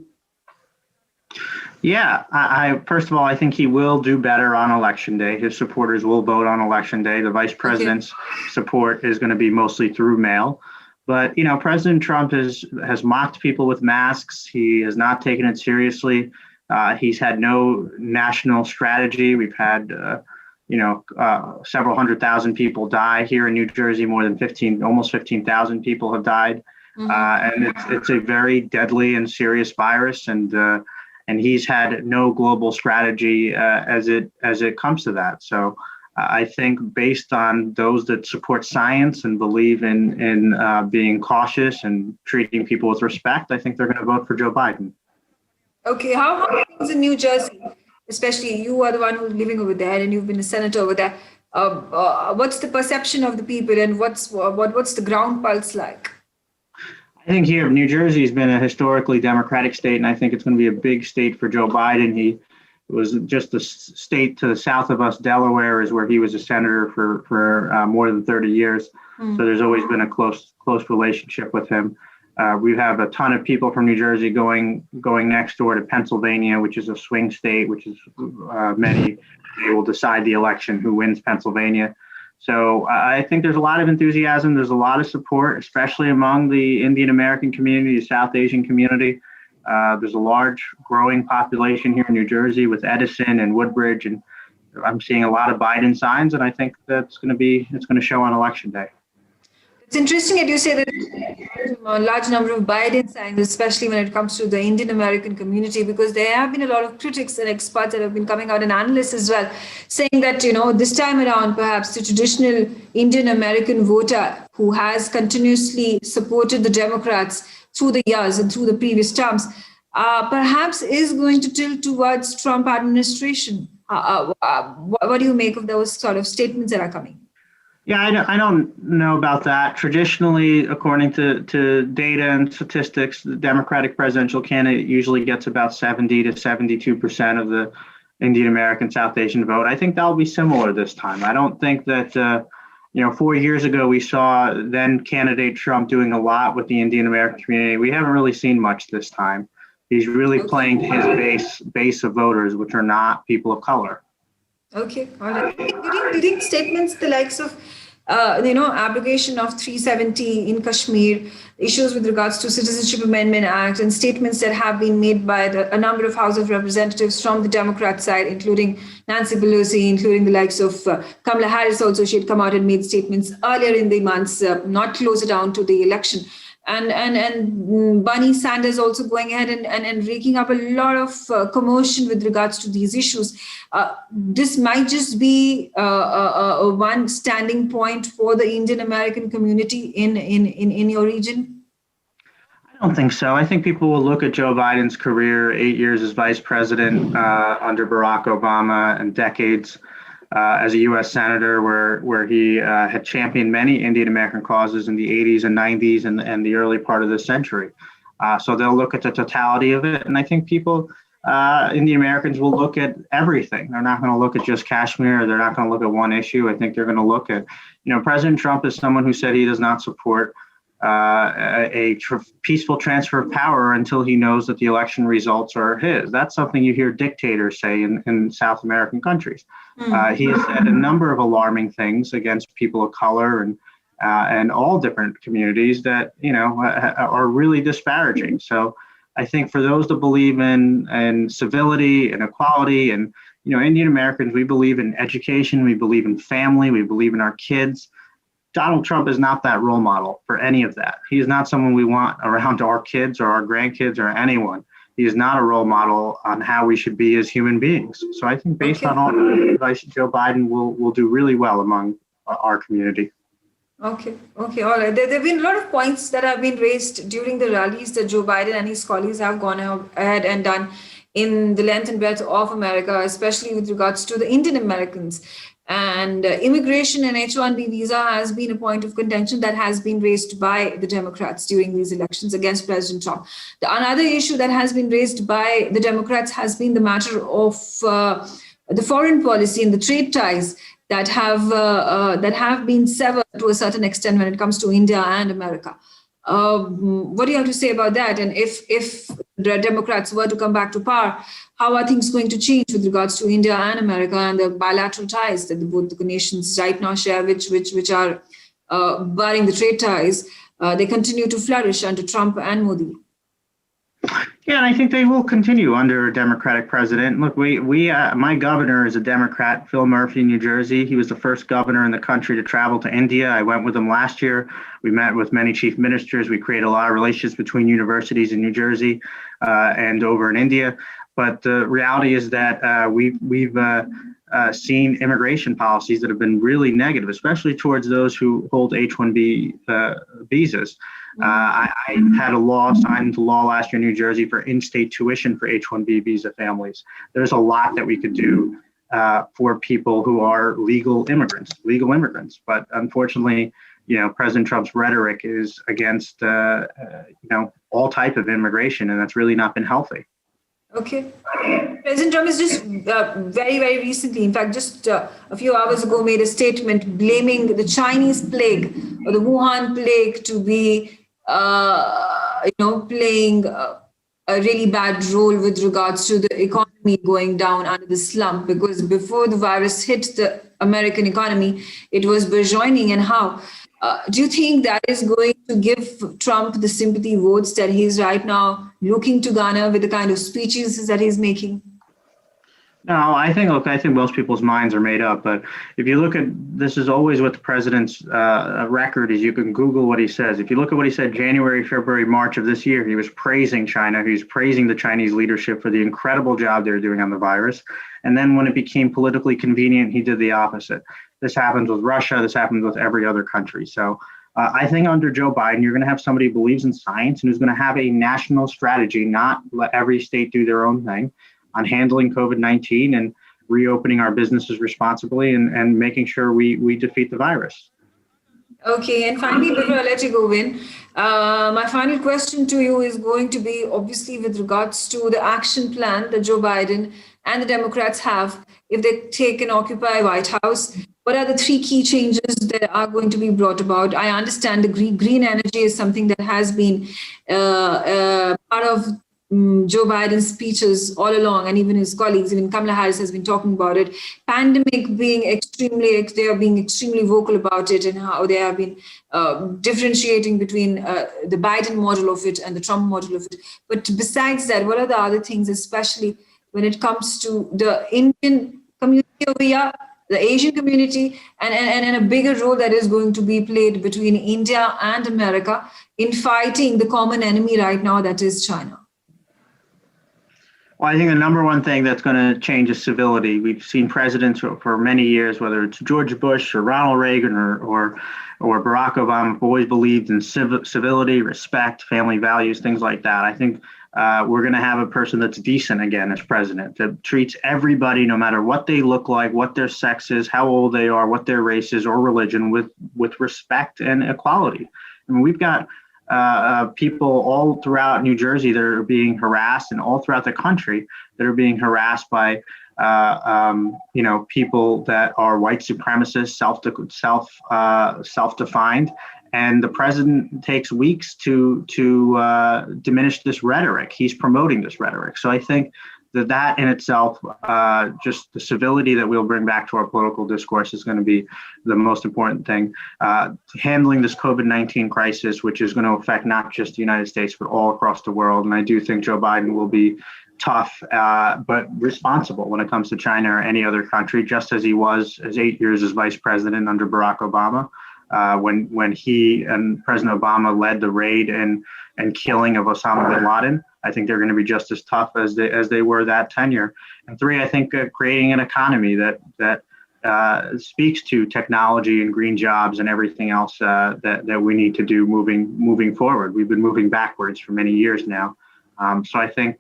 Yeah, I first of all, I think he will do better on Election Day. His supporters will vote on Election Day. The vice president's support is going to be mostly through mail. But, President Trump has mocked people with masks. He has not taken it seriously. He's had no national strategy. We've had, several 100,000 people die here in New Jersey. More than almost 15,000 people have died. And it's a very deadly and serious virus. And he's had no global strategy as it comes to that. So I think based on those that support science and believe in being cautious and treating people with respect, I think they're going to vote for Joe Biden. Okay, how are things in New Jersey? Especially you are the one who's living over there and you've been a senator over there. What's the perception of the people and what's the ground pulse like? I think here, New Jersey has been a historically Democratic state, and I think it's going to be a big state for Joe Biden. He was just the state to the south of us, Delaware, is where he was a senator for more than 30 years. So there's always been a close relationship with him. We have a ton of people from New Jersey going next door to Pennsylvania, which is a swing state, which is many will decide the election who wins Pennsylvania. So I think there's a lot of enthusiasm. There's a lot of support, especially among the Indian American community, the South Asian community. There's a large growing population here in New Jersey with Edison and Woodbridge, and I'm seeing a lot of Biden signs, and I think it's going to show on election day. It's interesting that you say that there's a large number of Biden signs, especially when it comes to the Indian American community, because there have been a lot of critics and experts that have been coming out and analysts as well, saying that, this time around, perhaps the traditional Indian American voter who has continuously supported the Democrats through the years and through the previous terms, perhaps is going to tilt towards Trump administration. What do you make of those sort of statements that are coming? Yeah, I don't know about that. Traditionally, according to data and statistics, the Democratic presidential candidate usually gets about 70 to 72% of the Indian American South Asian vote. I think that'll be similar this time. I don't think that, 4 years ago, we saw then candidate Trump doing a lot with the Indian American community. We haven't really seen much this time. He's really playing to his base of voters, which are not people of color. Okay, all right. During statements the likes of, abrogation of 370 in Kashmir, issues with regards to Citizenship Amendment Act, and statements that have been made by a number of House of Representatives from the Democrat side, including Nancy Pelosi, including the likes of Kamala Harris also. She had come out and made statements earlier in the months, not closer down to the election. And Bernie Sanders also going ahead and raking up a lot of commotion with regards to these issues. This might just be one standing point for the Indian American community in your region. I don't think so. I think people will look at Joe Biden's career, 8 years as vice president under Barack Obama, and decades as a U.S. senator, where he had championed many Indian American causes in the 80s and 90s and the early part of this century. So they'll look at the totality of it. And I think people, Indian Americans, will look at everything. They're not going to look at just Kashmir, or they're not going to look at one issue. I think they're going to look at, President Trump is someone who said he does not support peaceful transfer of power until he knows that the election results are his. That's something you hear dictators say in South American countries. He has said a number of alarming things against people of color and all different communities that are really disparaging. So I think for those that believe in civility and equality, and Indian Americans, we believe in education, we believe in family, we believe in our kids. Donald Trump is not that role model for any of that. He is not someone we want around our kids or our grandkids or anyone. He is not a role model on how we should be as human beings. So I think based on all the advice, Joe Biden will do really well among our community. Okay, all right. There have been a lot of points that have been raised during the rallies that Joe Biden and his colleagues have gone ahead and done in the length and breadth of America, especially with regards to the Indian Americans. And immigration and H-1B visa has been a point of contention that has been raised by the Democrats during these elections against President Trump. Another issue that has been raised by the Democrats has been the matter of the foreign policy and the trade ties that have been severed to a certain extent when it comes to India and America. What do you have to say about that? And if the Democrats were to come back to power, how are things going to change with regards to India and America and the bilateral ties that both the nations right now share, which are barring the trade ties, they continue to flourish under Trump and Modi? Yeah, and I think they will continue under a Democratic president. Look, my governor is a Democrat, Phil Murphy, New Jersey. He was the first governor in the country to travel to India. I went with him last year. We met with many chief ministers. We created a lot of relationships between universities in New Jersey and over in India. But the reality is that we've seen immigration policies that have been really negative, especially towards those who hold H-1B visas. I had a law signed into law last year in New Jersey for in-state tuition for H-1B visa families. There's a lot that we could do for people who are legal immigrants. But unfortunately, President Trump's rhetoric is against, all type of immigration, and that's really not been healthy. Okay. President Trump has just very, very recently, in fact, just a few hours ago, made a statement blaming the Chinese plague or the Wuhan plague to be, playing a really bad role with regards to the economy going down under the slump, because before the virus hit the American economy, it was burgeoning. And how do you think that is going to give Trump the sympathy votes that he's right now looking to garner with the kind of speeches that he's making? No, I think most people's minds are made up. But if you look at, this is always what the president's record is. You can Google what he says. If you look at what he said January, February, March of this year, he was praising China. He was praising the Chinese leadership for the incredible job they're doing on the virus. And then when it became politically convenient, he did the opposite. This happens with Russia. This happens with every other country. So I think under Joe Biden, you're going to have somebody who believes in science and who's going to have a national strategy, not let every state do their own thing, on handling COVID-19 and reopening our businesses responsibly and making sure we defeat the virus. Okay, and finally, before I let you go, Vin, my final question to you is going to be obviously with regards to the action plan that Joe Biden and the Democrats have if they take and occupy White House. What are the three key changes that are going to be brought about? I understand the green energy is something that has been part of Joe Biden's speeches all along, and even his colleagues, even Kamala Harris has been talking about it. Pandemic being they are being extremely vocal about it, and how they have been differentiating between the Biden model of it and the Trump model of it. But besides that, what are the other things, especially when it comes to the Indian community over here, the Asian community, and a bigger role that is going to be played between India and America in fighting the common enemy right now, that is China? Well, I think the number one thing that's going to change is civility. We've seen presidents for many years, whether it's George Bush or Ronald Reagan or Barack Obama, have always believed in civility, respect, family values, things like that. I think we're going to have a person that's decent again as president, that treats everybody, no matter what they look like, what their sex is, how old they are, what their race is or religion, with respect and equality. I mean, we've got people all throughout New Jersey that are being harassed, and all throughout the country that are being harassed by people that are white supremacists, self-defined. And the president takes weeks to diminish this rhetoric. He's promoting this rhetoric. So I think that in itself, just the civility that we'll bring back to our political discourse is going to be the most important thing. Handling this COVID-19 crisis, which is going to affect not just the United States, but all across the world. And I do think Joe Biden will be tough, but responsible when it comes to China or any other country, just as he was as 8 years as vice president under Barack Obama, when he and President Obama led the raid and killing of Osama bin Laden. I think they're going to be just as tough as they were that tenure. And three, I think creating an economy that speaks to technology and green jobs and everything else that we need to do moving forward. We've been moving backwards for many years now. So I think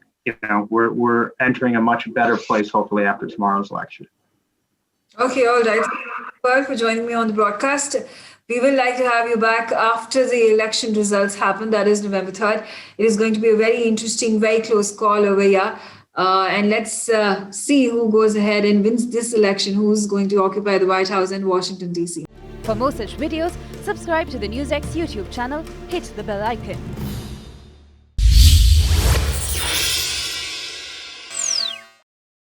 we're entering a much better place, hopefully, after tomorrow's election. Okay, all right. Thank you for joining me on the broadcast. We would like to have you back after the election results happen. That is November 3rd. It is going to be a very interesting, very close call over here. And let's see who goes ahead and wins this election, who's going to occupy the White House in Washington, D.C. For more such videos, subscribe to the NewsX YouTube channel, hit the bell icon.